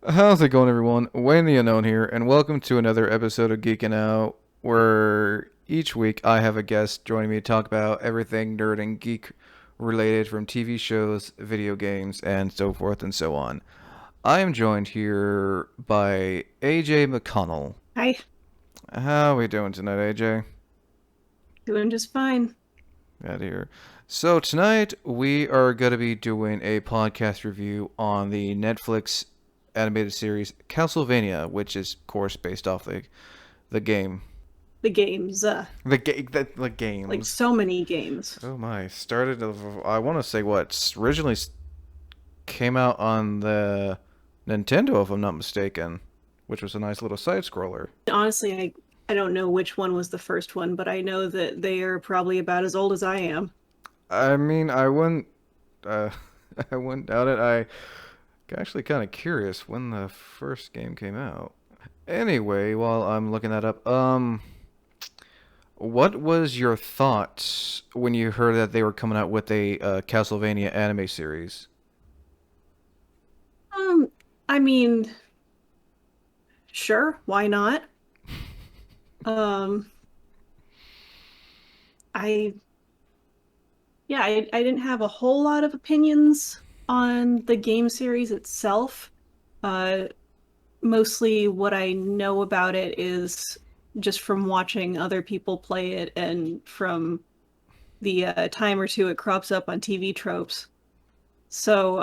How's it going, everyone? Wayne the Unknown here, and welcome to another episode of Geeking Out, where each week I have a guest joining me to talk about everything nerd and geek related from TV shows, video games, and so forth and so on. I am joined here by AJ McConnell. Hi, How are we doing tonight, AJ? doing just fine. Glad to hear. So tonight we are going to be doing a podcast review on the Netflix animated series Castlevania, which is, of course, based off the game. The games, The like games. so many games. Oh my! I want to say what originally came out on the Nintendo, if I'm not mistaken, which was a nice little side scroller. Honestly, I don't know which one was the first one, but I know that they are probably about as old as I am. I mean, I wouldn't, uh, I wouldn't doubt it. I actually kind of curious when the first game came out. Anyway, while I'm looking that up, what was your thoughts when you heard that they were coming out with a Castlevania anime series? Um, I mean, sure, why not? Um, I yeah, I didn't have a whole lot of opinions on the game series itself. Uh, Mostly what I know about it is just from watching other people play it and from the time or two it crops up on TV tropes. So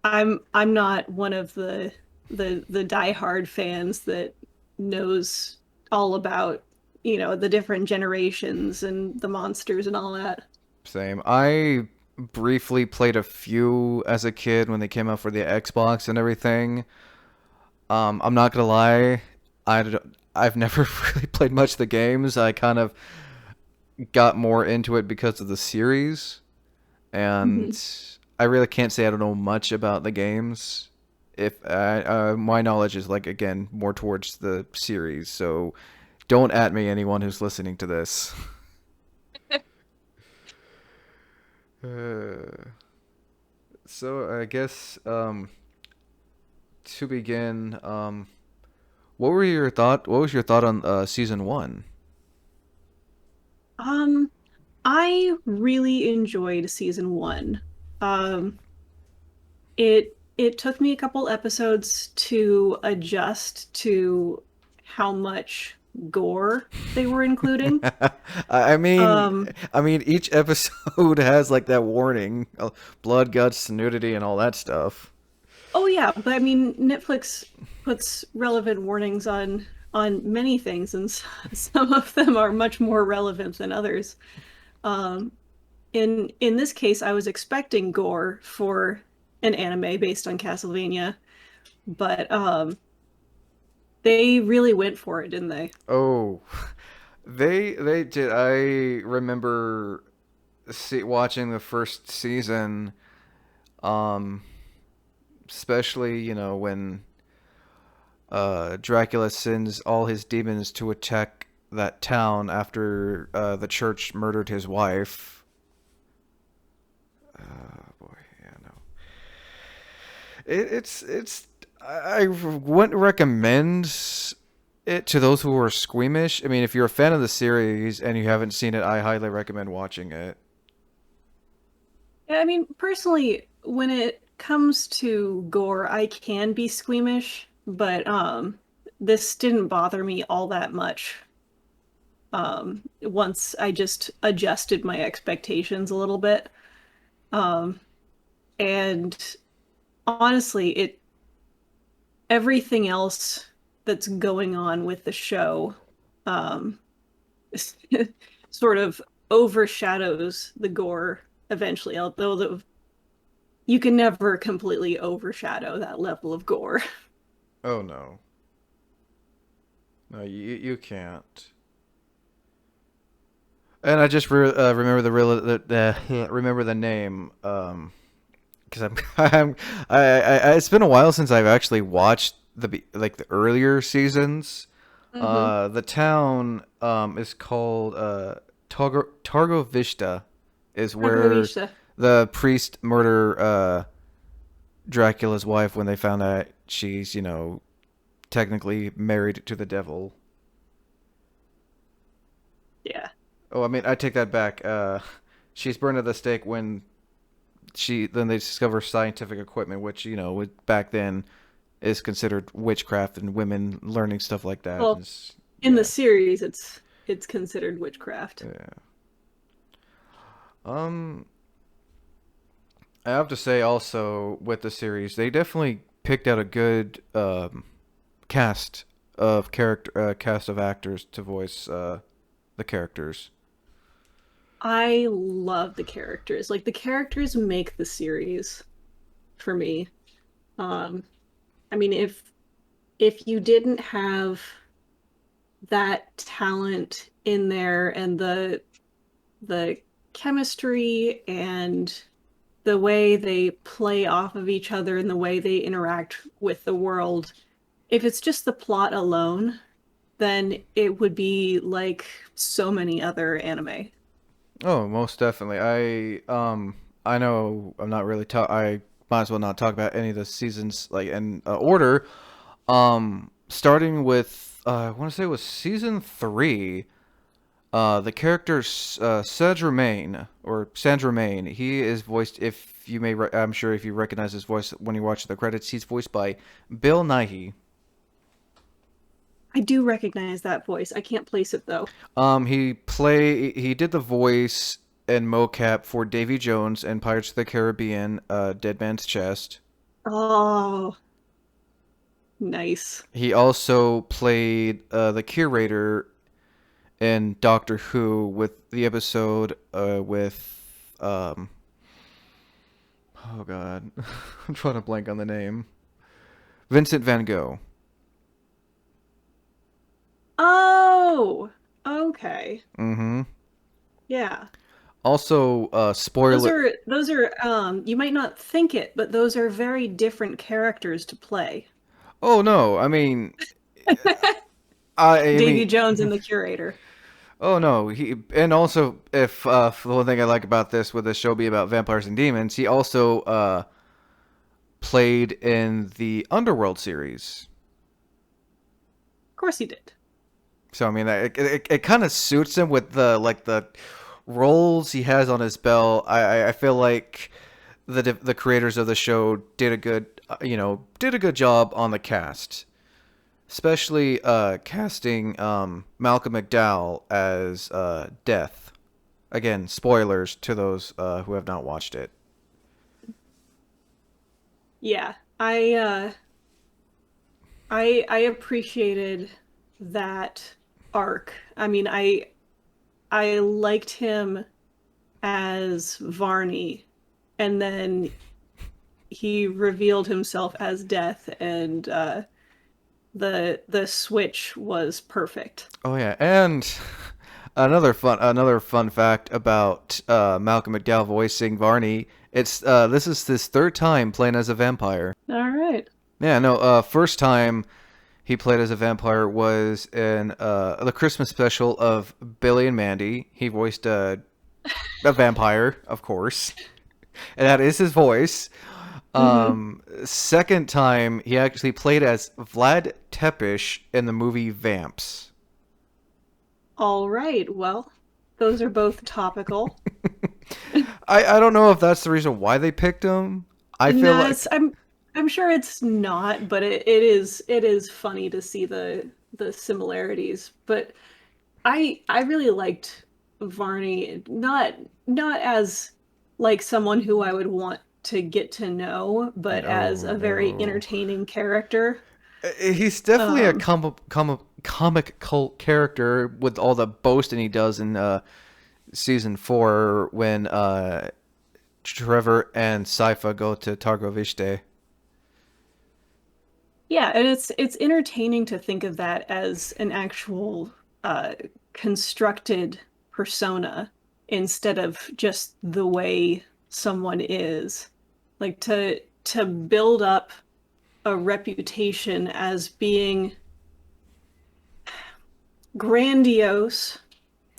I'm not one of the diehard fans that knows all about the different generations and the monsters and all that. Same. I briefly played a few as a kid when they came out for the Xbox and everything. I'm not gonna lie, I've never really played much of the games. I kind of got more into it because of the series, Hmm. and I really can't say I don't know much about the games. If my knowledge is like again more towards the series, so don't at me, anyone who's listening to this. Uh, so I guess to begin, What was your thought on season one? Um, I really enjoyed season one. Um, it took me a couple episodes to adjust to how much gore they were including. I mean, Um, each episode has like that warning, blood, guts, nudity, and all that stuff. oh yeah, but I mean Netflix puts relevant warnings on many things, and some of them are much more relevant than others. Um, in this case, I was expecting gore for an anime based on Castlevania, but they really went for it, didn't they? Oh, they did. I remember watching the first season, um, especially when Dracula sends all his demons to attack that town after the church murdered his wife. Boy, yeah, no. It's I wouldn't recommend it to those who are squeamish. I mean, if you're a fan of the series and you haven't seen it, I highly recommend watching it. Yeah, I mean, personally, when it comes to gore, I can be squeamish, but this didn't bother me all that much. Once I just adjusted my expectations a little bit. Um, and honestly, it everything else that's going on with the show um sort of overshadows the gore eventually, although you can never completely overshadow that level of gore. Oh no, no, you can't. And I just remember remember the name because it's been a while since I've actually watched the earlier seasons. Mm-hmm. The town is called Targovishta, is where Margarita. the priest murder Dracula's wife when they found out she's, technically married to the devil. Yeah. Oh, I mean, I take that back. She's burned at the stake when then they discover scientific equipment, which back then is considered witchcraft, and women learning stuff like that Well, is in the yeah, series, it's considered witchcraft. yeah. Um, I have to say also with the series, they definitely picked out a good cast cast of actors to voice the characters. I love the characters. Like the characters make the series for me. Um, I mean, if you didn't have that talent in there and the chemistry and the way they play off of each other and the way they interact with the world, if it's just the plot alone, then it would be like so many other anime. Oh, most definitely. I know I'm not really talk. I might as well not talk about any of the seasons like in order. Starting with I want to say it was season 3. The character Sandra Main or Sandra Main. He is voiced. If you may, I'm sure if you recognize his voice when you watch the credits, he's voiced by Bill Nighy. I do recognize that voice. I can't place it though. He did the voice and mocap for Davy Jones and Pirates of the Caribbean, Dead Man's Chest. Oh, nice. He also played the curator in Doctor Who with the episode with oh god, I'm trying to blank on the name. Vincent Van Gogh. Oh, okay. Mm-hmm. Yeah. Also, spoiler. Those are you might not think it, but those are very different characters to play. Oh no, I mean, I Davy mean, Jones and the curator. oh no, he and also if the one thing I like about this with this show be about vampires and demons, he also played in the Underworld series. Of course he did. So I mean, it kind of suits him with the roles he has on his belt. I feel like the creators of the show did a good did a good job on the cast, especially casting Malcolm McDowell as Death. Again, spoilers to those who have not watched it. Yeah. I appreciated that arc. I mean, I liked him as Varney, and then he revealed himself as Death, and the switch was perfect. Oh yeah, and another fun fact about Malcolm McDowell voicing Varney. It's this is his third time playing as a vampire. All right. Yeah, no, first time he played as a vampire was in the Christmas special of Billy and Mandy. He voiced a vampire, of course, and that is his voice. Mm-hmm. Second time, he actually played as Vlad Tepes in the movie Vamps. All right. Well, those are both topical. I don't know if that's the reason why they picked him. I feel No, it's, like I'm sure it's not, but it is funny to see the similarities. But I really liked Varney, not as like someone who I would want to get to know, but as no, a very no. entertaining character. He's definitely a Um, comic cult character with all the boasting he does in season 4 when Trevor and Sypha go to Targovishte. yeah, and it's entertaining to think of that as an actual uh constructed persona instead of just the way someone is. Like to build up a reputation as being grandiose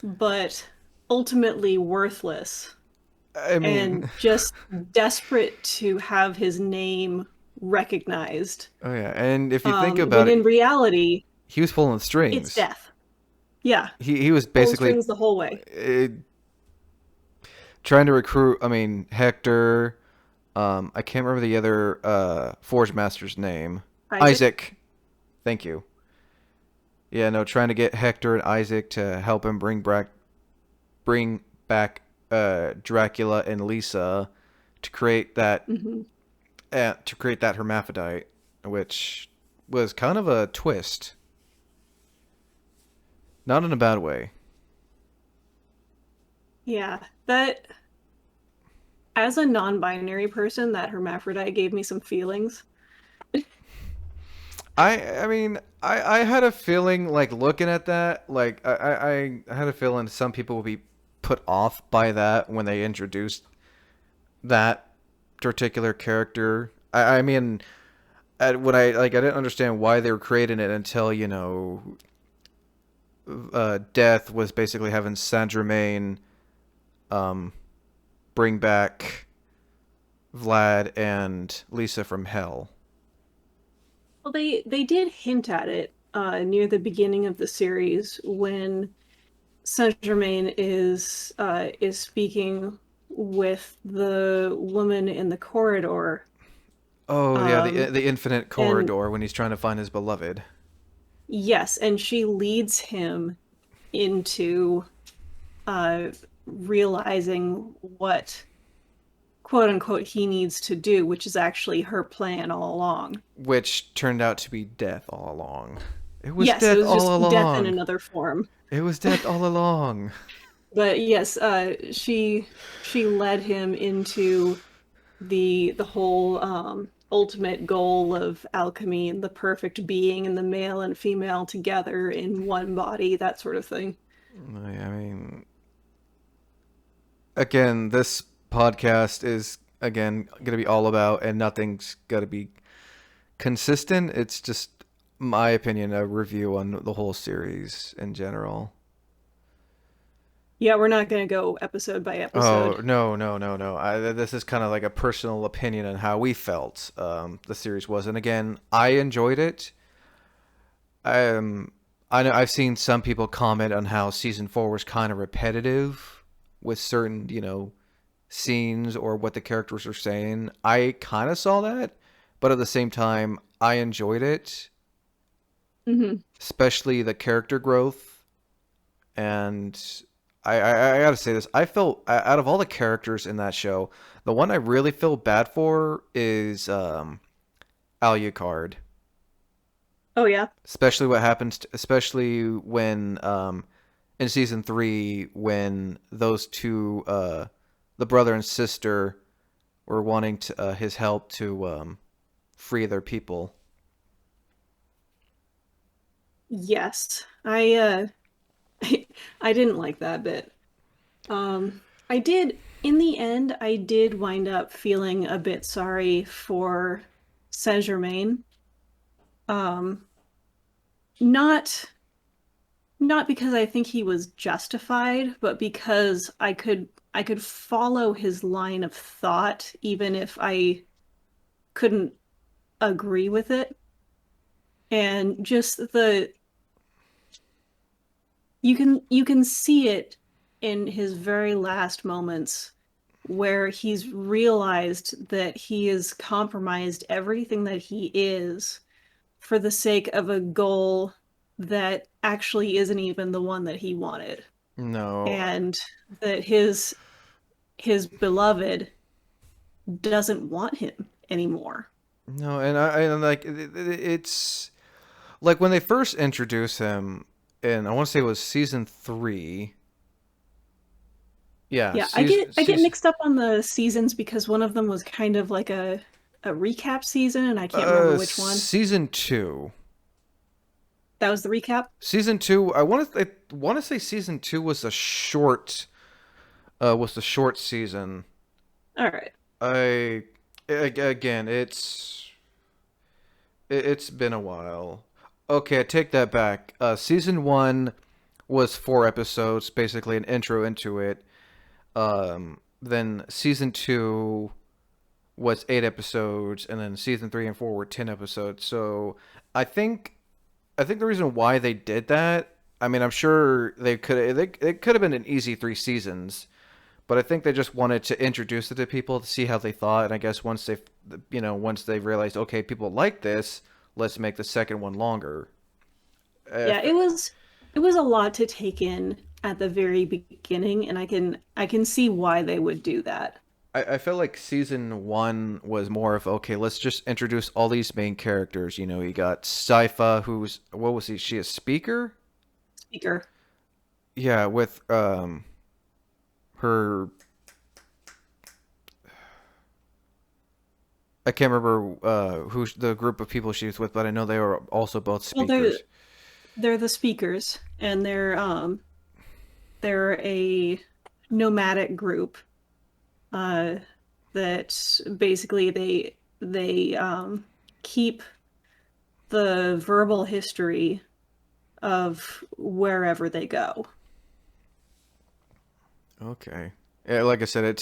but ultimately worthless. I and mean, just desperate to have his name recognized. oh yeah, and if you think When about in it, reality, he was pulling it's strings. death. Yeah, He was pulling basically strings the whole way. uh, trying to recruit. I mean, Hector. I can't remember the other Forge Master's name. Isaac? Isaac. Thank you. Yeah, no, trying to get Hector and Isaac to help him bring back Dracula and Lisa to create that Hmm. hermaphrodite, which was kind of a twist, not in a bad way. Yeah, that as a non-binary person, that hermaphrodite gave me some feelings. I mean I had a feeling like looking at that like I had a feeling some people would be put off by that when they introduced that particular character. I mean when I didn't understand why they were creating it until Death was basically having Saint Germain um, bring back Vlad and Lisa from hell. Well, they did hint at it near the beginning of the series when Saint Germain is speaking with the woman in the corridor, Oh yeah, um, the infinite and corridor when he's trying to find his beloved. yes, and she leads him into uh, realizing what quote unquote he needs to do, which is actually her plan all along. Which turned out to be death all along. It was Yes, it death was all just death in along. another form. It was death all along. But yes, she led him into the whole ultimate goal of alchemy and the perfect being and the male and female together in one body, that sort of thing. I mean, again, this podcast is again going to be all about, and nothing's got to be consistent. It's just my opinion, a review on the whole series in general. Yeah, we're not going to go episode by Oh episode. no, no, no, no! This is kind of like a personal opinion on how we felt the series was, and again, I enjoyed it. Um, I know I've seen some people comment on how season four was kind of repetitive with certain, scenes or what the characters are saying. I kind of saw that, but at the same time, I enjoyed it, Hmm. especially the character growth. And I gotta say this, I felt out of all the characters in that show, the one I really feel bad for is Alucard. Oh yeah. Especially what happens, especially when in season three when those two, the brother and sister, were wanting his help to free their people. Yes. I didn't like that bit. I did in the end I did wind up feeling a bit sorry for Saint Germain. Um not not because I think he was justified, but because I could follow his line of thought even if I couldn't agree with it. And just the you can see it in his very last moments where he's realized that he has compromised everything that he is for the sake of a goal that actually isn't even the one that he wanted, No, and that his beloved doesn't want him anymore. no, and and like it's like when they first introduced him, and I want to say it was season three. Yeah, Yeah, I get season mixed up on the seasons because one of them was kind of like a recap season and I can't remember which one. season two. That was the recap. Season two. I want to say season two was the short season. All right. I again, it's been a while. Okay, I take that back. Season one was 4 episodes, basically an intro into it. then season two was 8 episodes, and then season three and four were 10 episodes. So I think I think the reason why they did that, I mean, I'm sure it could have been an easy 3 seasons, but I think they just wanted to introduce it to people to see how they thought. And I guess once they realized, okay, people like this, let's make the second one longer. Yeah, If, it was a lot to take in at the very beginning, and I can see why they would do that. I feel like season one was more of, okay, let's just introduce all these main characters. You got Sypha, who's what was he? She a speaker? Speaker. Yeah, with her. I can't remember who the group of people she was with, but I know they were also both Well, they're speakers. they're the speakers, and they're a nomadic group uh that basically they keep the verbal history of wherever they go. Okay. Yeah, like I said,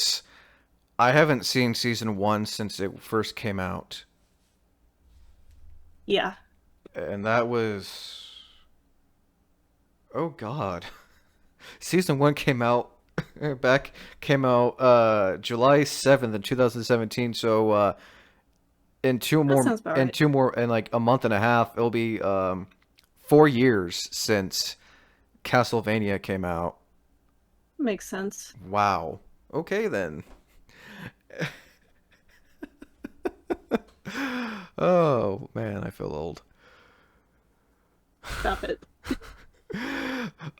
I haven't seen season one since it first came out, Yeah, and that was, oh God, season one came out back came out July 7th in 2017. So that sounds about right. in like a month and a half, it'll be 4 years since Castlevania came out. Makes sense. Wow. Okay then. Oh man, I feel old. Stop it.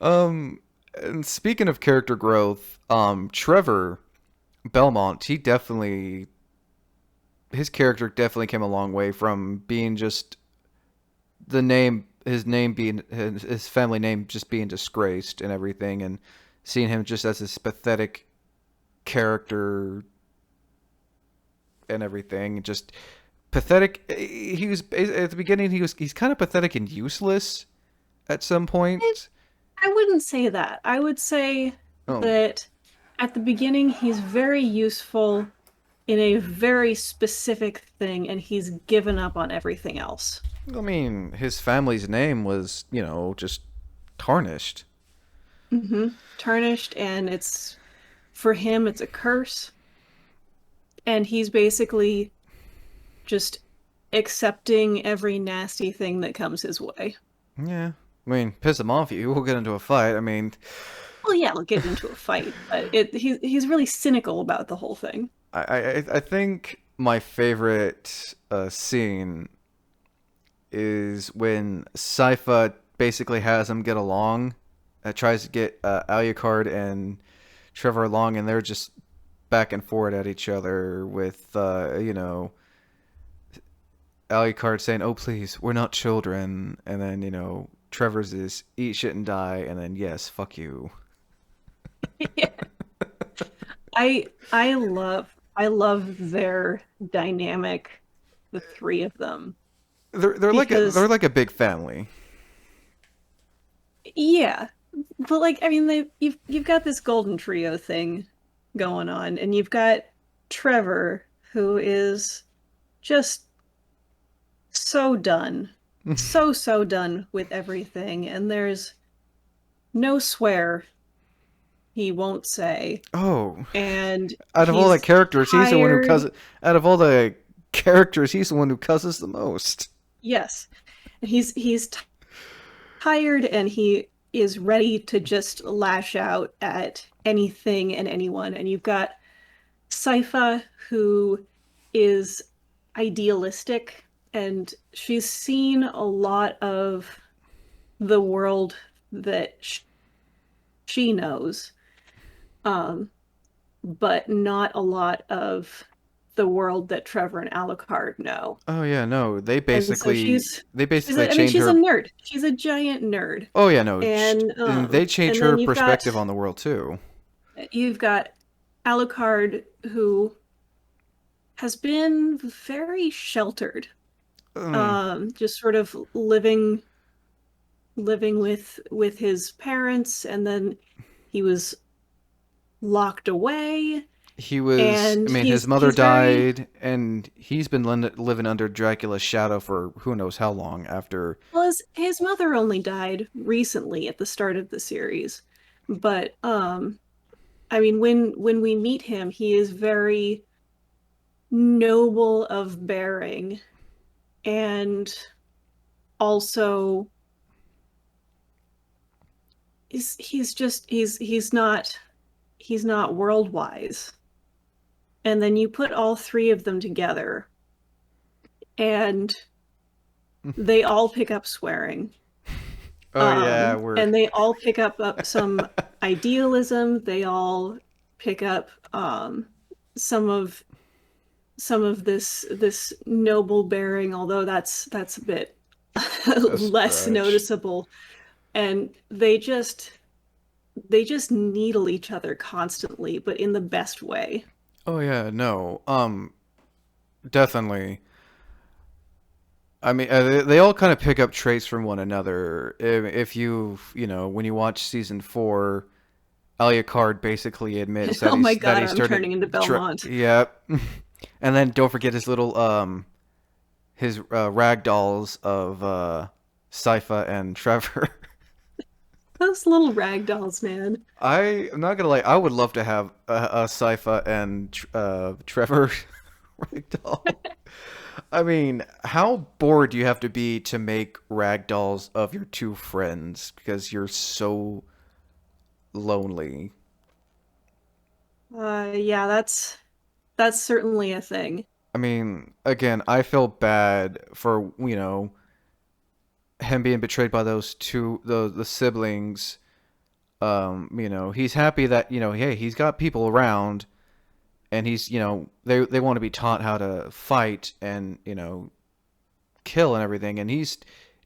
Um, and speaking of character growth, Trevor Belmont, his character definitely came a long way from being just his name being his family name just being disgraced and everything, and seeing him just as this pathetic character and everything, just pathetic. He was at the beginning. He's kind of pathetic and useless at some I, point. I wouldn't say that. I would say Oh, that at the beginning he's very useful in a very specific thing, and he's given up on everything else. I mean, his family's name was, just tarnished. Tarnished, and it's for him it's a curse, and he's basically just accepting every nasty thing that comes his way. Yeah. I mean, piss him off, you will get into a fight. I mean, Well, yeah, we'll get into a fight, but he's really cynical about the whole thing. I think my favorite scene is when Sypha basically has him get along, tries to get Alucard and Trevor along, and they're just back and forth at each other with, Alucard saying, "Oh please, we're not children," and then Trevor's is "Eat shit and die," and then yes, fuck you. Yeah. I love their dynamic, the three of them, They're because like a big family. yeah, but like I mean you've got this golden trio thing going on, and you've got Trevor, who is just so done, so done with everything, and there's no swear he won't say, Oh, and out of all the he's characters, he's the one who tired. cusses. Out of all the characters, he's the one who cusses the most. Yes, and he's tired, and he is ready to just lash out at anything and anyone. And you've got Sypha, who is idealistic, and she's seen a lot of the world that she knows, um, but not a lot of the world that Trevor and Alucard know. Oh yeah, no, And so they she's basically a, I mean, change she's a her. nerd. She's a giant nerd. Oh yeah, no, and they change And her then you've got perspective on the world too. you've got Alucard, who has been very sheltered, Um, just sort of living with his parents, and then he was locked away, He was. I And mean, his he's mother he's very died, and he's been living under Dracula's shadow for who knows how long. After. well, his mother only died recently at the start of the series. But I mean when we meet him, he is very noble of bearing and also he's not world wise. And then you put all three of them together and they all pick up swearing. Oh yeah, we're. And they all pick up some idealism. They all pick up some of this noble bearing, although that's a bit A less stretch. noticeable. And they just needle each other constantly, but in the best way. Oh yeah, no. Definitely. I mean, they all kind of pick up traits from one another. If you know, when you watch season four, Alucard basically admits Oh my that god, he's I'm starting. turning into Belmont. Yep. And then don't forget his little his rag dolls of Sypha and Trevor. Those little rag dolls, man. I'm not gonna lie, I would love to have a Sypha and Trevor rag doll. I mean, how bored do you have to be to make rag dolls of your two friends because you're so lonely? Yeah, that's certainly a thing. I mean, again, I feel bad for, you know, him being betrayed by those two the siblings. You know, he's happy that, you know, hey, he's got people around and he's, you know, they want to be taught how to fight and, you know, kill and everything, and he's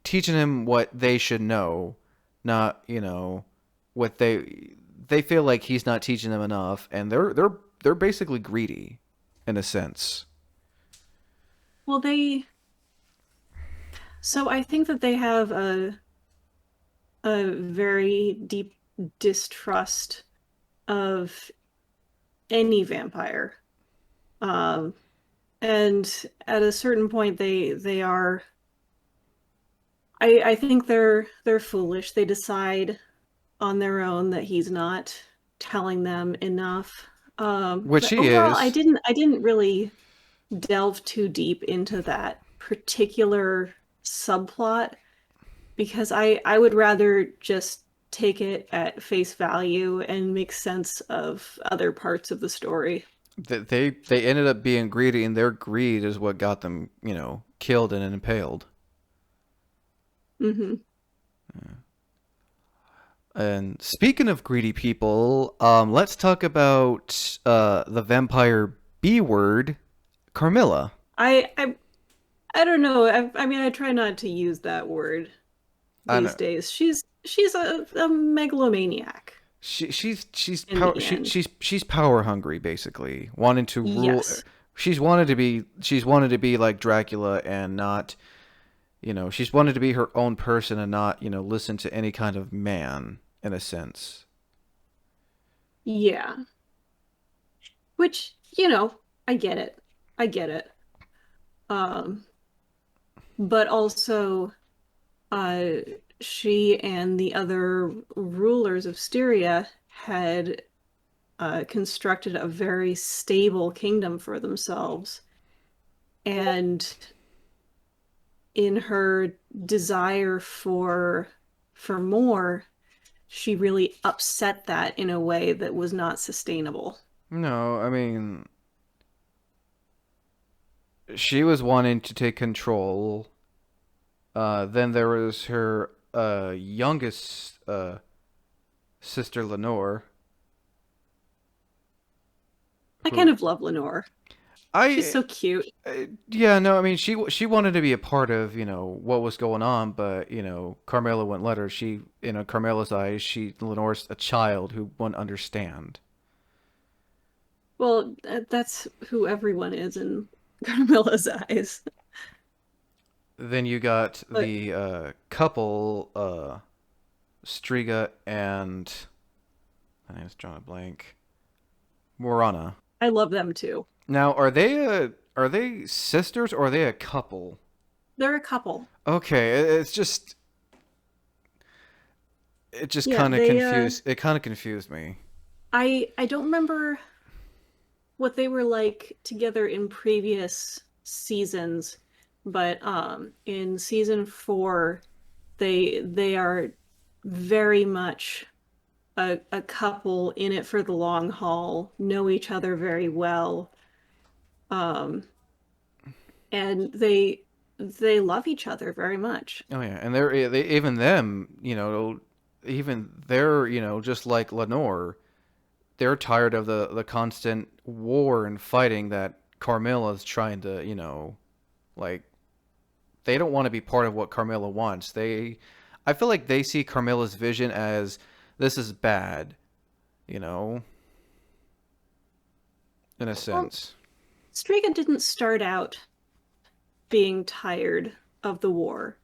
teaching him what they should know, not, you know, what they feel like he's not teaching them enough, and they're basically greedy in a sense. Well, so I think that they have a very deep distrust of any vampire. Um, and at a certain point they are I think they're foolish. They decide on their own that he's not telling them enough. Which But he overall is. I didn't really delve too deep into that particular subplot because I would rather just take it at face value and make sense of other parts of the story. That they ended up being greedy, and their greed is what got them, you know, killed and impaled. Hmm. And speaking of greedy people, let's talk about the vampire B word, Carmilla. I I I don't know. I mean, I try not to use that word I these know. days. She's a megalomaniac in the end. She's power hungry, basically wanting to rule. Yes. She's wanted to be like Dracula and not, you know, she's wanted to be her own person and not, you know, listen to any kind of man in a sense. Yeah. Which, you know, I get it. I get it. Um, but also uh she and the other rulers of Styria had constructed a very stable kingdom for themselves. And in her desire for more, she really upset that in a way that was not sustainable. No, I mean, she was wanting to take control. Then there was her youngest sister Lenore, I kind who of love Lenore. She's I so cute. yeah, no, I mean, she wanted to be a part of, you know, what was going on, but, you know, Carmela wouldn't let her. She, you know, Carmela's eyes, she Lenore's a child who wouldn't understand. Well, that's who everyone is in Carmilla's eyes. Then you got But the couple, Striga and, my name's drawing a blank, Morana. I love them too. Now, are they sisters or are they a couple? They're a couple. Okay, it's just it just Yeah, kind of they confused. It kind of confused me. I don't remember what they were like together in previous seasons, but in season 4 they are very much a couple in it for the long haul, know each other very well. Um and they love each other very much. Oh yeah, and they even them, even they're just like Lenore, they're tired of the constant war and fighting that Carmilla's trying to like they don't want to be part of what Carmilla wants. I feel like they see Carmilla's vision as this is bad, you know, in a Well, sense. Striga didn't start out being tired of the war.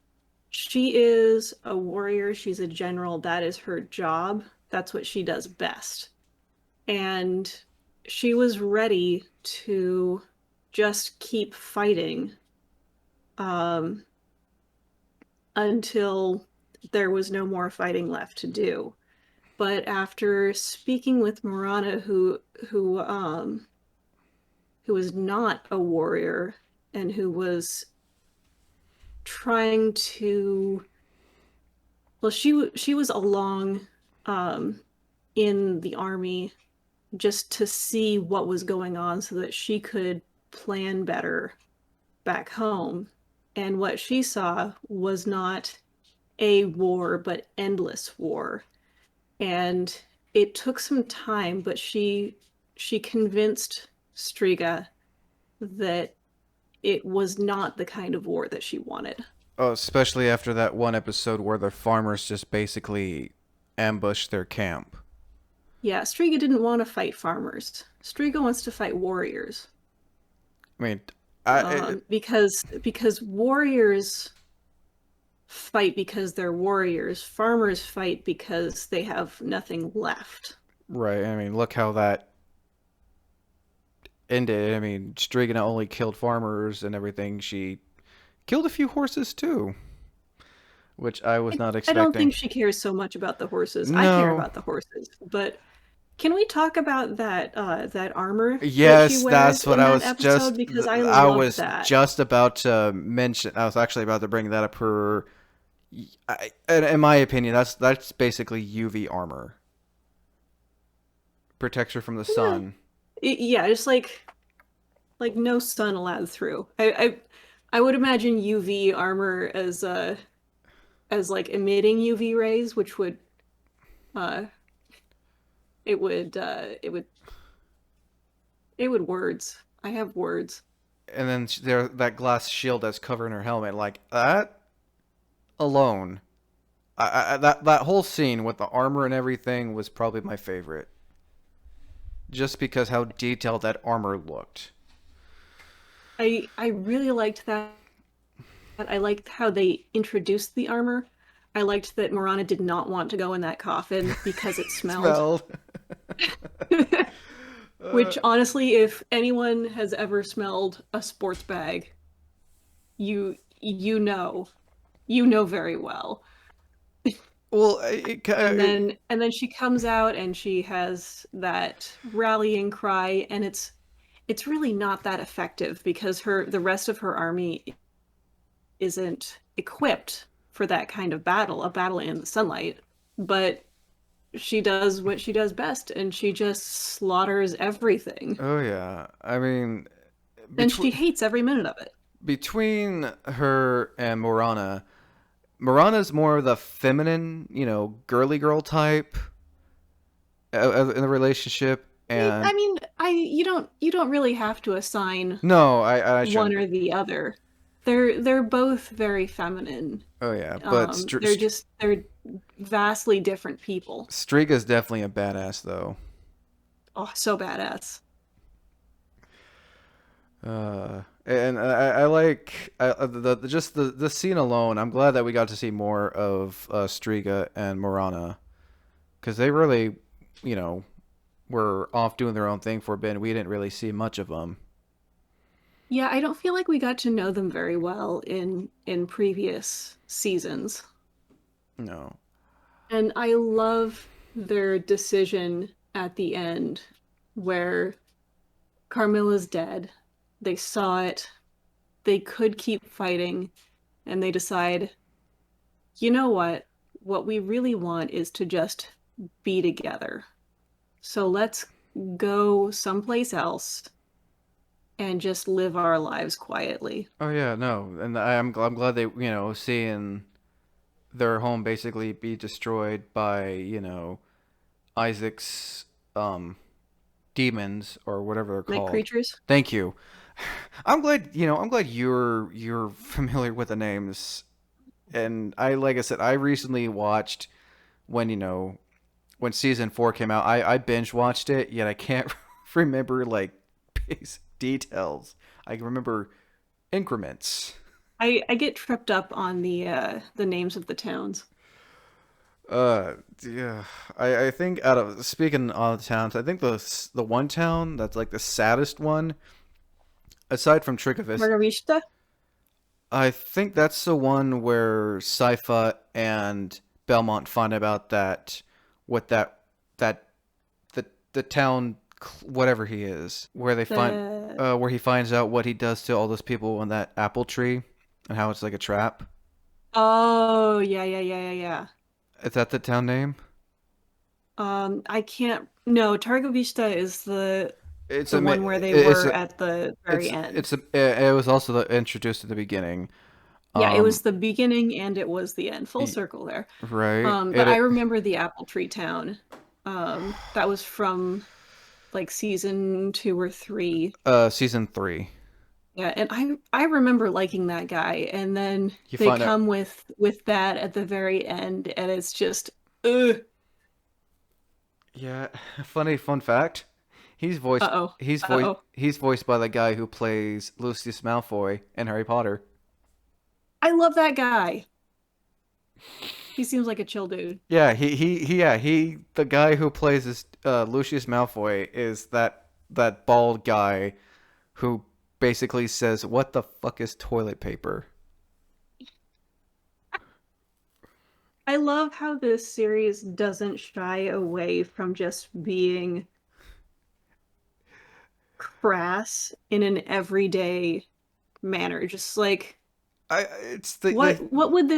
She is a warrior, she's a general, that is her job. That's what she does best. And she was ready to just keep fighting um, until there was no more fighting left to do. But after speaking with Morana, who was not a warrior and who was trying to, well, she was along um, in the army just to see what was going on so that she could plan better back home. And what she saw was not a war, but endless war. And it took some time, but she convinced Striga that it was not the kind of war that she wanted. Oh, especially after that one episode where the farmers just basically ambushed their camp. Yeah, Striga didn't want to fight farmers. Striga wants to fight warriors. I mean, I Because warriors fight because they're warriors. Farmers fight because they have nothing left. right. I mean, look how that ended. I mean, Striga not only killed farmers and everything, she killed a few horses too, which I was not I don't expecting. think she cares so much about the horses. I care No. about the horses, but can we talk about that armor that she Yes, wears that's what in that episode? Because I I loved was that. just about to mention. I was actually about to bring that up. In my opinion, that's basically UV armor, protects her from the Yeah, sun. yeah, just like no sun allowed through. I would imagine UV armor as like emitting UV rays, which would uh it would it would words. I have words. And then there that glass shield that's covering her helmet, like that alone. That whole scene with the armor and everything was probably my favorite, just because how detailed that armor looked. I really liked that. I liked how they introduced the armor. I liked that Morana did not want to go in that coffin because it smelled. Smelled. uh, Which honestly, if anyone has ever smelled a sports bag, you you know, you know very well. well, And then she comes out and she has that rallying cry, and it's really not that effective because her the rest of her army isn't equipped for that kind of battle, a battle in the sunlight. But she does what she does best, and she just slaughters everything. oh yeah. I mean, And she between hates every minute of it. between her and Morana, Morana's more of the feminine, girly girl type in the relationship, I and mean, I you don't really have to assign no, I one shouldn't. or the other. They're both very feminine. Oh yeah, but They're vastly different people. Striga's definitely a badass though. Oh, so badass. And I like just the scene alone. I'm glad that we got to see more of Striga and Morana because they really, you know, were off doing their own thing for a bit, and we didn't really see much of them. Yeah, I don't feel like we got to know them very well in previous seasons. No. And I love their decision at the end where Carmilla's dead. They saw it. They could keep fighting, and they decide, you know what? What we really want is to just be together. So let's go someplace else and just live our lives quietly. Oh yeah, no, and I'm glad they seeing their home basically be destroyed by Isaac's um demons or whatever they're Night called. creatures. Thank you. I'm glad you're familiar with the names. And I like I said, I recently watched when when season 4 came out. I binge watched it, yet I can't remember like basic details. I can remember increments. I get tripped up on the names of the towns. Yeah, I think out of speaking of towns, I think the one town that's like the saddest one, aside from Trickovist, Margarita? I think that's the one where Sypha and Belmont find about that what that the town whatever he is, where they find The where he finds out what he does to all those people on that apple tree and how it's like a trap. Oh, yeah, yeah, yeah, yeah, yeah. Is that the town name? I can't. No, Targa Vista is It's the a one where they it's were a at the very end. it was also introduced at the beginning. Yeah, it Um, was the beginning and it was the end. Full circle there. right. But I remember the Apple Tree Town. That was from like season 2 or 3. Season 3. Yeah, and I remember liking that guy, and then You they find out. come with that at the very end, and it's just, ugh. Yeah, funny fun fact. Uh-oh. Uh-oh. He's voiced by the guy who plays Lucius Malfoy in Harry Potter. I love that guy. He seems like a chill dude. Yeah, he the guy who plays this Lucius Malfoy is that bald guy who basically says, "What the fuck is toilet paper?" I love how this series doesn't shy away from just being crass in an everyday manner. Just like I it's the what would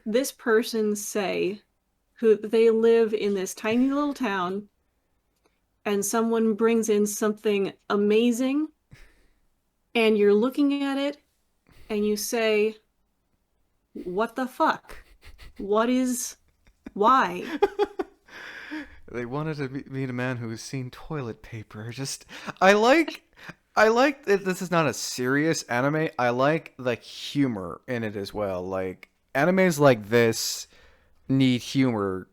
this person say who they live in this tiny little town and someone brings in something amazing and you're looking at it and you say, "What the fuck? What is why?" They wanted to meet a man who has seen toilet paper. Just, I like that this is not a serious anime. I like the humor in it as well. Like animes like this need humor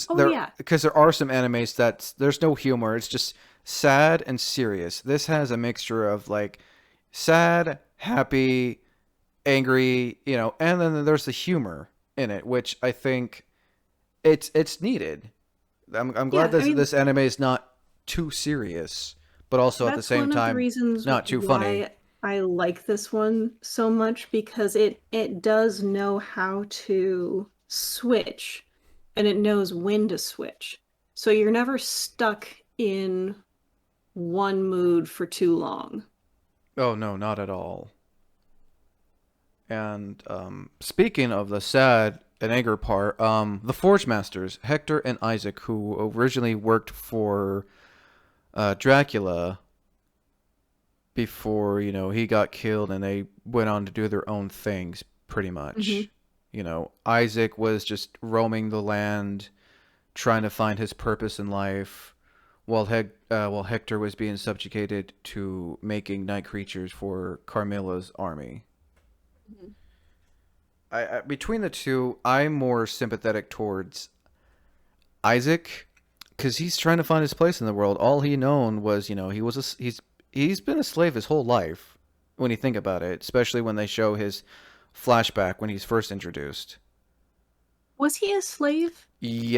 Oh yeah. because there are some animes that there's no humor. It's just sad and serious. This has a mixture of like sad, happy, angry, and then there's the humor in it, which I think it's needed. I'm glad Yeah, I mean this anime is not too serious, but also at the that's same one of the time reasons not too funny. why I like this one so much because it does know how to switch and it knows when to switch. So you're never stuck in one mood for too long. Oh no, not at all. And speaking of the sad and anger part, the Forge Masters, Hector and Isaac, who originally worked for Dracula before he got killed, and they went on to do their own things, pretty Hmm. much. Isaac was just roaming the land, trying to find his purpose in life, while Hector was being subjugated to making night creatures for Carmilla's army. Between the two, I'm more sympathetic towards Isaac because he's trying to find his place in the world. All he known was, he's been a slave his whole life. When you think about it, especially when they show his flashback when he's first introduced. Was he a slave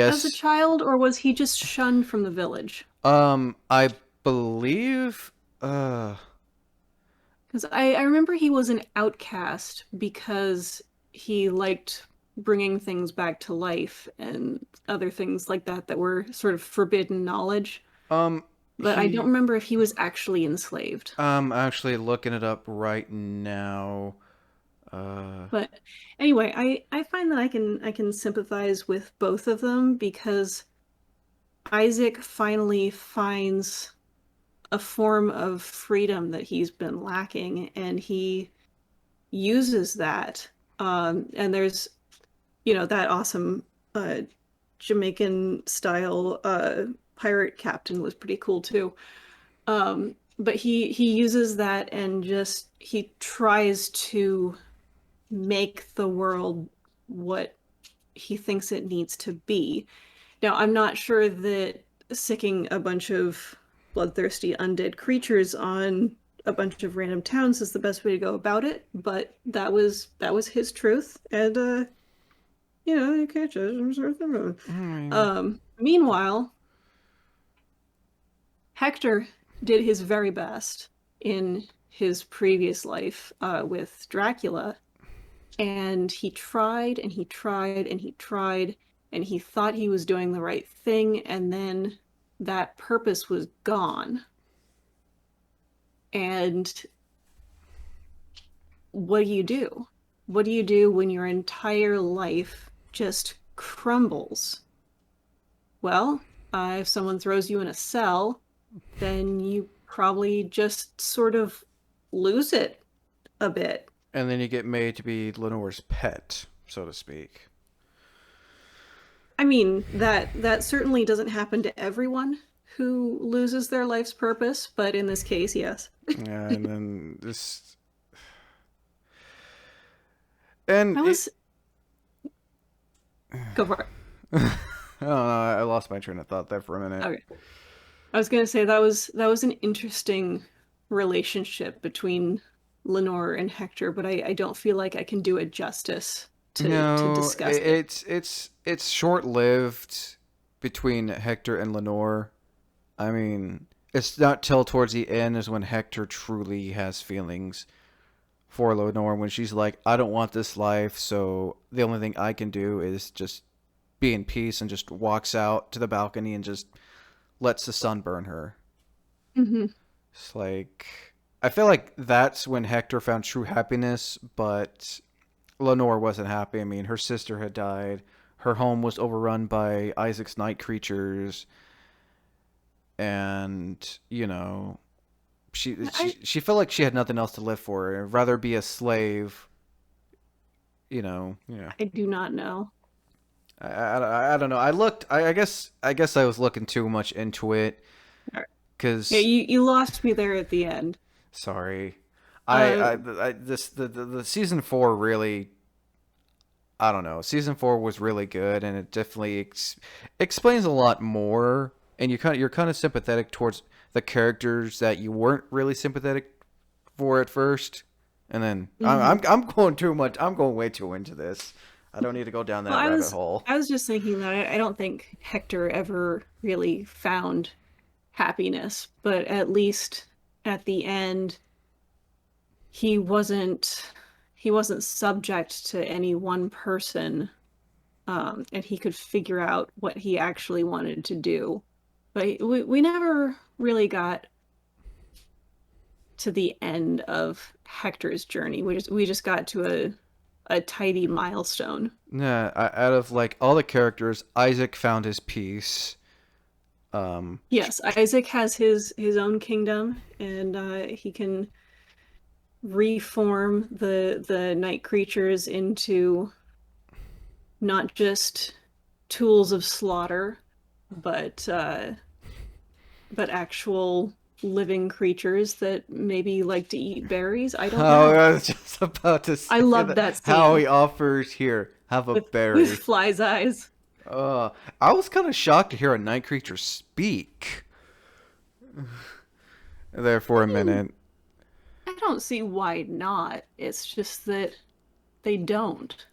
as a Yes. child, or was he just shunned from the village? I believe. Uh, Because I remember he was an outcast because he liked bringing things back to life and other things like that that were sort of forbidden knowledge. But I don't he. remember if he was actually enslaved. I'm actually looking it up right now. Uh, But anyway, I find that I can sympathize with both of them because Isaac finally finds a form of freedom that he's been lacking, and he uses that. And there's, that awesome uh, Jamaican style pirate captain was pretty cool too. But he uses that and just he tries to make the world what he thinks it needs to be. Now, I'm not sure that sicking a bunch of bloodthirsty undead creatures on a bunch of random towns is the best way to go about it, but that was his truth, and you can't judge him sort of. I mean, Meanwhile, Hector did his very best in his previous life with Dracula, and he tried and he tried and he tried and he thought he was doing the right thing, and then that purpose was gone. And what do you do? What do you do when your entire life just crumbles? Well, if someone throws you in a cell, then you probably just sort of lose it a bit. and then you get made to be Lenore's pet, so to speak. I mean, that certainly doesn't happen to everyone who loses their life's purpose, but in this case, yes. Yeah, and then this, and I it, was Go for it. I don't know. I lost my train of thought there for a minute. Okay. I was gonna say that was an interesting relationship between Lenore and Hector, but I don't feel like I can do it justice to No, discuss it. it's short lived between Hector and Lenore. I mean, it's not till towards the end is when Hector truly has feelings for Lenore when she's like, I don't want this life, so the only thing I can do is just be in peace and just walks out to the balcony and just lets the sun burn her. Hmm. It's like I feel like that's when Hector found true happiness, but Lenore wasn't happy. I mean, her sister had died. Her home was overrun by Isaac's night creatures, and she I she she felt like she had nothing else to live for. Rather be a slave. Yeah. I do not know. I don't know. I guess I was looking too much into it All right. Yeah, because you lost me there at the end. sorry, Uh, I this the season four really I don't know. Season four was really good, and it definitely explains a lot more. And you're kind of sympathetic towards the characters that you weren't really sympathetic for at first. And then mhm. I'm going too much. I'm going way too into this. I don't need to go down Well, that I rabbit was hole. I was just thinking that I don't think Hector ever really found happiness, but at least at the end he wasn't subject to any one person, and he could figure out what he actually wanted to do. But we never really got to the end of Hector's journey. We just got to a tidy milestone. Yeah, out of like all the characters, Isaac found his peace. Um, Yes, Isaac has his own kingdom, and he can reform the night creatures into not just tools of slaughter, but actual living creatures that maybe like to eat berries. I don't oh, know. I was just about to I say love that. that How scene he offers here, have a with berry. flies' eyes. I was kind of shocked to hear a night creature speak there for I a mean, minute. I don't see why not. It's just that they don't.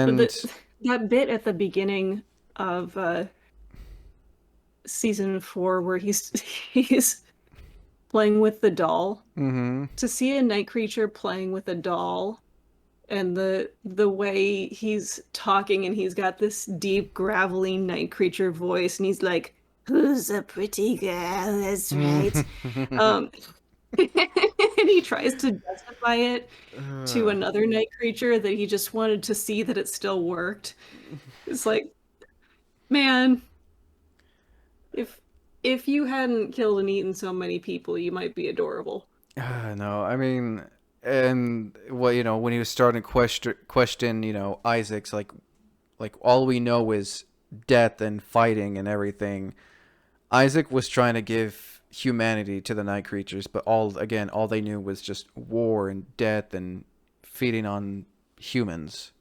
But And the that bit at the beginning of season 4 where he's playing with the doll. Mm-hmm. To see a night creature playing with a doll and the way he's talking and he's got this deep gravelly night creature voice and he's like, "Who's a pretty girl? That's right." Um and he tries to justify it to another night creature that he just wanted to see that it still worked. It's like, man, if if you hadn't killed and eaten so many people, you might be adorable. No, I mean, and well, when he was starting to question, Isaac's like all we know is death and fighting and everything. Isaac was trying to give humanity to the night creatures, but all they knew was just war and death and feeding on humans.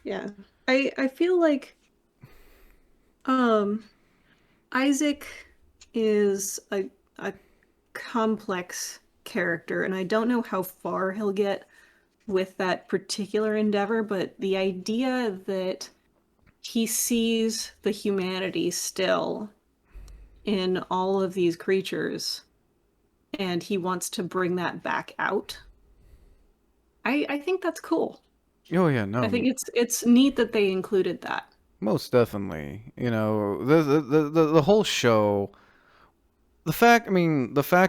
Yeah. I feel like um Isaac is a complex character, and I don't know how far he'll get with that particular endeavor, but the idea that he sees the humanity still in all of these creatures and he wants to bring that back out. I think that's cool. Oh yeah, I think no, it's neat that they included that. most definitely. The whole show. The fact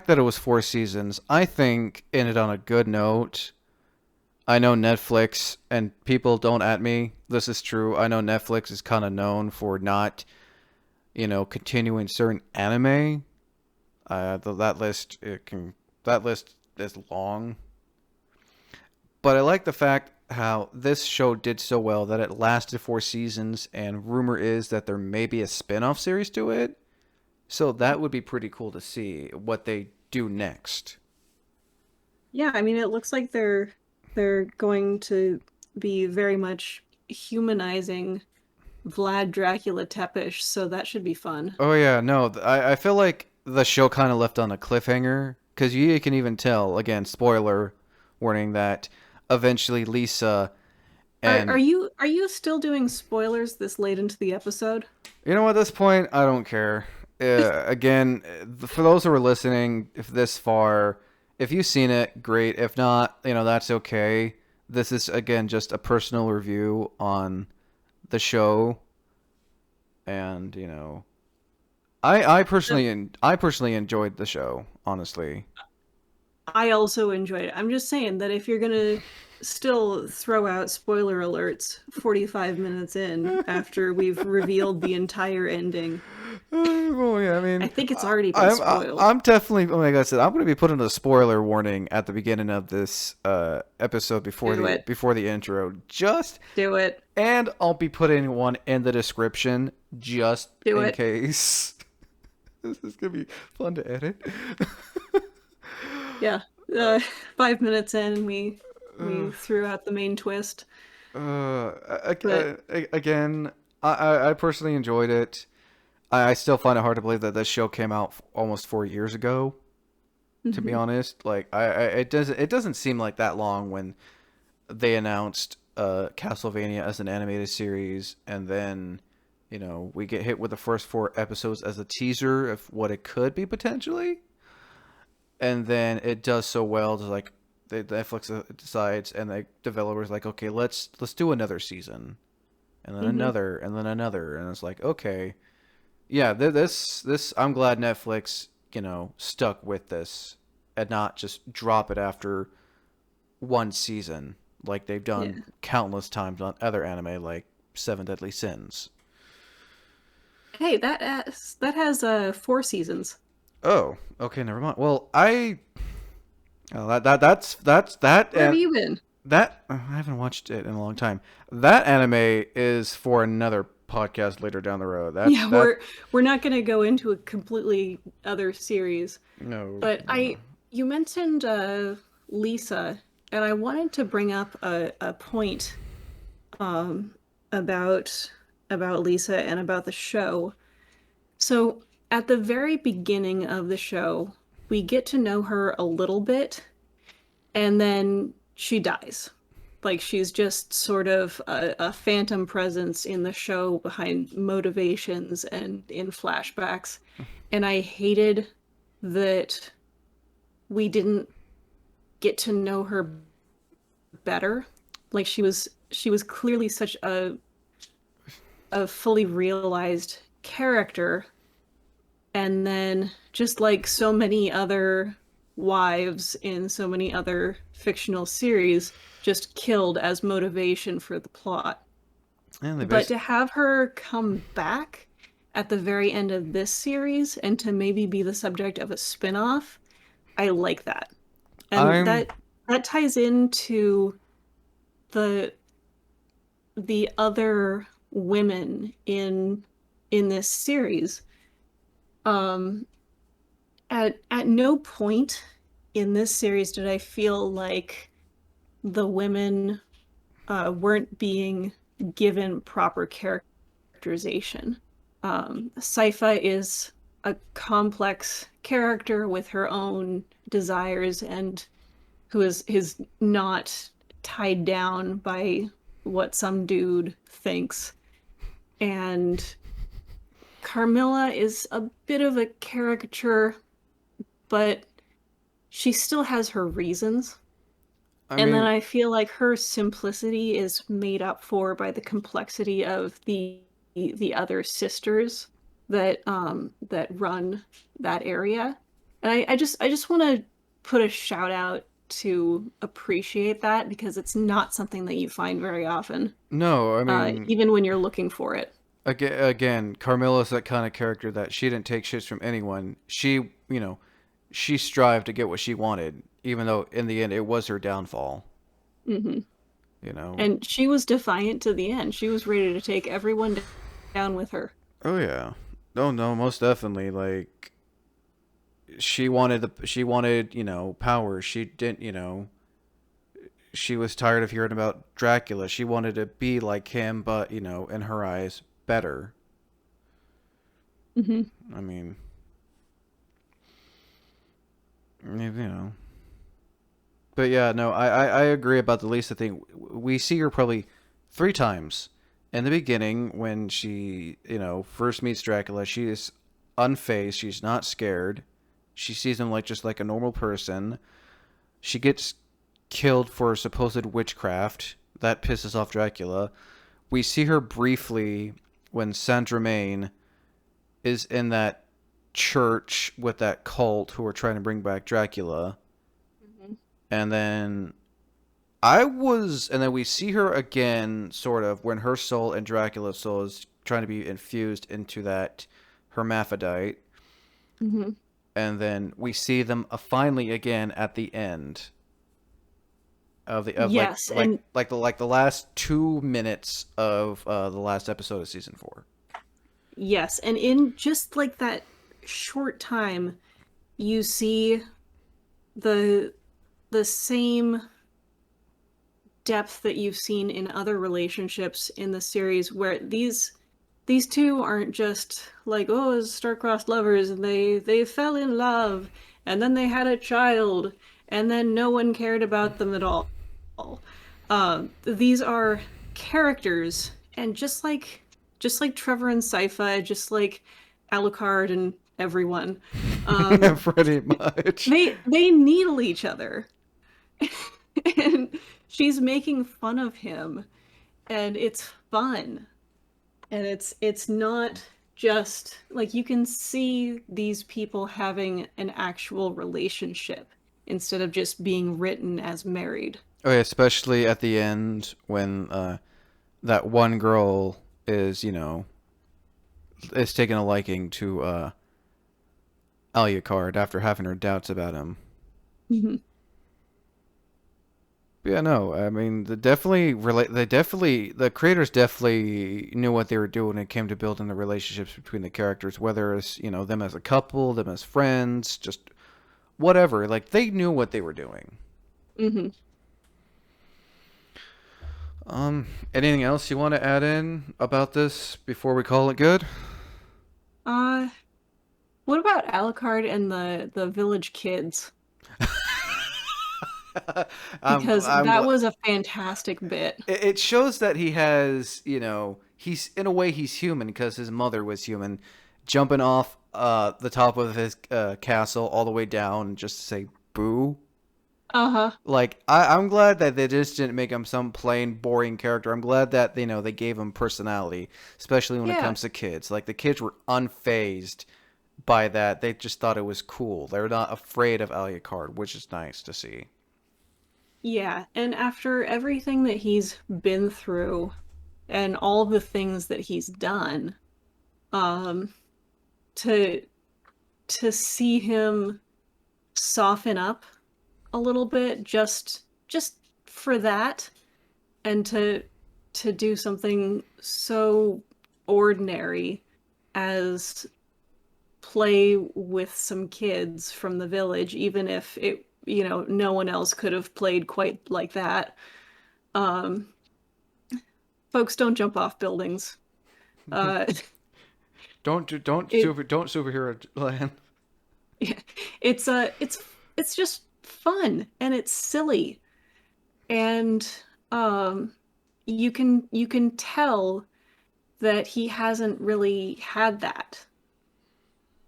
that it was 4 seasons, I think ended on a good note. I know Netflix, and people don't at me. This is true. I know Netflix is kind of known for not, continuing certain anime. That list is long, but I like the fact how this show did so well that it lasted 4 seasons, and rumor is that there may be a spin-off series to it. So that would be pretty cool to see what they do next. Yeah, I mean it looks like they're going to be very much humanizing Vlad Dracula Tepish, so that should be fun. Oh yeah, no, I feel like the show kind of left on a cliffhanger because you can even tell again, spoiler warning, that eventually Lisa Are and you still doing spoilers this late into the episode? at this point I don't care. Again, for those who are listening, if this far, if you've seen it, great. If not, that's okay. This is again just a personal review on the show, and I personally enjoyed the show, honestly. I also enjoyed it. I'm just saying that if you're gonna still throw out spoiler alerts 45 minutes in after we've revealed the entire ending, Well, yeah, I I mean, think it's already been spoiled. I'm definitely. Oh my god, I said I'm going to be putting a spoiler warning at the beginning of this episode Do it. before the intro, just Do it. and I'll be putting one in the description just Do in it. case. This is gonna be fun to edit. Yeah. 5 minutes in, we threw out the main twist. But Again, I personally enjoyed it. I still find it hard to believe that this show came out almost 4 years ago. To be mhm. honest, like it doesn't seem like that long when they announced Castlevania as an animated series, and then we get hit with the first 4 episodes as a teaser of what it could be potentially, and then it does so well to like Netflix decides and the developers like, okay, let's do another season, and then Mhm. another, and then another, and it's like, okay, yeah, this I'm glad Netflix stuck with this and not just drop it after 1 season like they've Yeah. done countless times on other anime like Seven Deadly Sins. Hey, that has 4 seasons. Oh, okay, never mind. Well, that's that Where have and you been? that I haven't watched it in a long time. That anime is for another podcast later down the road. That's Yeah, that we're not going to go into a completely other series, no, but no. I you mentioned Lisa, and I wanted to bring up a point um about about Lisa and about the show. So, at the very beginning of the show, we get to know her a little bit, and then she dies. Like she's just sort of a phantom presence in the show behind motivations and in flashbacks. And I hated that we didn't get to know her better. Like she was clearly such a fully realized character, and then just like so many other wives in so many other fictional series, just killed as motivation for the plot. And they But basically, to have her come back at the very end of this series and to maybe be the subject of a spin-off, I like that. And I'm that ties into the the other women in this series. Um, at no point in this series did I feel like the women weren't being given proper characterization. Sypha is a complex character with her own desires and who is not tied down by what some dude thinks. And Carmilla is a bit of a caricature, but she still has her reasons. I And then mean, I feel like her simplicity is made up for by the complexity of the other sisters that run that area. And I just want to put a shout out to appreciate that because it's not something that you find very often, no, I mean, even when you're looking for it. again, Carmilla's that kind of character that she didn't take shits from anyone. She strived to get what she wanted, even though in the end it was her downfall. Hmm. You know. And she was defiant to the end. She was ready to take everyone down with her. Oh yeah. Oh no, most definitely. Like she wanted power. She didn't she was tired of hearing about Dracula. She wanted to be like him, but in her eyes, better. Hmm. I mean, you know. But yeah, no, I agree about the Lisa thing. We see her probably three times in the beginning when she first meets Dracula. She is unfazed. She's not scared. She sees him like just like a normal person. She gets killed for supposed witchcraft. That pisses off Dracula. We see her briefly when Saint Germain is in that church with that cult who are trying to bring back Dracula. Hmm. And then and then we see her again, sort of, when her soul and Dracula's soul is trying to be infused into that hermaphrodite. Hmm. And then we see them finally again at the end of Yes, and the last 2 minutes of the last episode of season 4. yes, and in just like that short time, you see the the same depth that you've seen in other relationships in the series where these two aren't just like, oh, star-crossed lovers and they fell in love and then they had a child and then no one cared about them at all. These are characters, and just like Trevor and Sypha, just like Alucard and everyone, um, Pretty much. they needle each other. And she's making fun of him, and it's fun, and it's not just like you can see these people having an actual relationship instead of just being written as married. Okay, especially at the end when that one girl is taking a liking to Alucard after having her doubts about him. Mhm. But yeah, no, I mean, the creators definitely knew what they were doing when it came to building the relationships between the characters, whether it's, them as a couple, them as friends, just whatever. Like, they knew what they were doing. Mhm. Anything else you want to add in about this before we call it good? uh what about Alucard and the village kids? because I'm that glad. was a fantastic bit. It shows that he has, he's in a way he's human because his mother was human, jumping off the top of his castle all the way down just to say boo. Uh-huh. Like I'm glad that they just didn't make him some plain boring character. I'm glad that they gave him personality, especially when it Yeah. comes to kids. Like the kids were unfazed by that. They just thought it was cool. They're not afraid of Alucard, which is nice to see. Yeah. And after everything that he's been through and all the things that he's done, um, to to see him soften up a little bit just for that and to do something so ordinary as play with some kids from the village, even if no one else could have played quite like that. um Folks don't jump off buildings. uh it Don't superhero land. it's just fun and it's silly, and um you can tell that he hasn't really had that.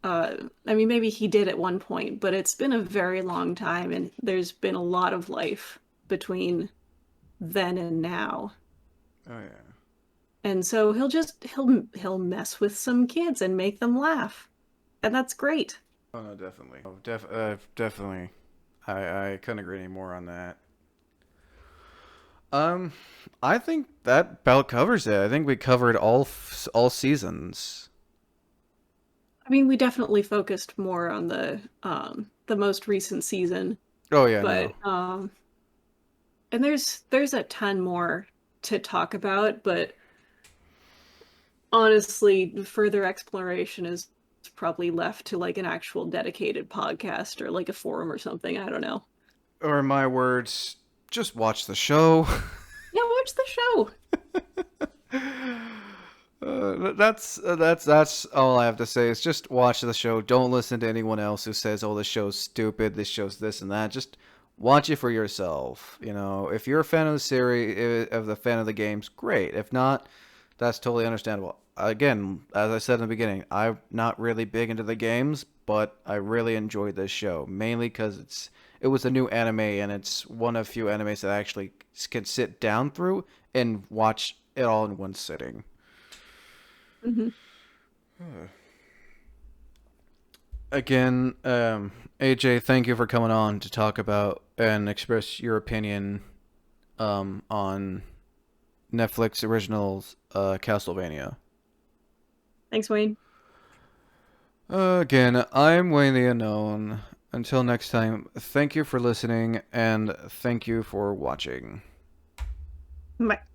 I mean, maybe he did at one point, but it's been a very long time, and there's been a lot of life between then and now. Oh yeah. And so he'll mess with some kids and make them laugh, and that's great. Oh no, definitely. Definitely. I couldn't agree any more on that. Um, I think that about covers it. I think we covered all seasons. I mean, we definitely focused more on the most recent season, Oh yeah, but no. and there's a ton more to talk about, but honestly, further exploration is probably left to like an actual dedicated podcast or like a forum or something. I don't know. Or in my words, just watch the show. Yeah, watch the show. That's all I have to say. Is just watch the show. Don't listen to anyone else who says, "Oh, this show's stupid. This show's this and that." Just watch it for yourself. If you're a fan of the series, of the fan of the games, great. If not, that's totally understandable. Again, as I said in the beginning, I'm not really big into the games, but I really enjoyed this show mainly because it was a new anime and it's one of few animes that I actually can sit down through and watch it all in one sitting. Hmm. Again, AJ, thank you for coming on to talk about and express your opinion on Netflix originals Castlevania. Thanks, Wayne. Again, I'm Wayne the Unknown. Until next time, thank you for listening and thank you for watching. Bye.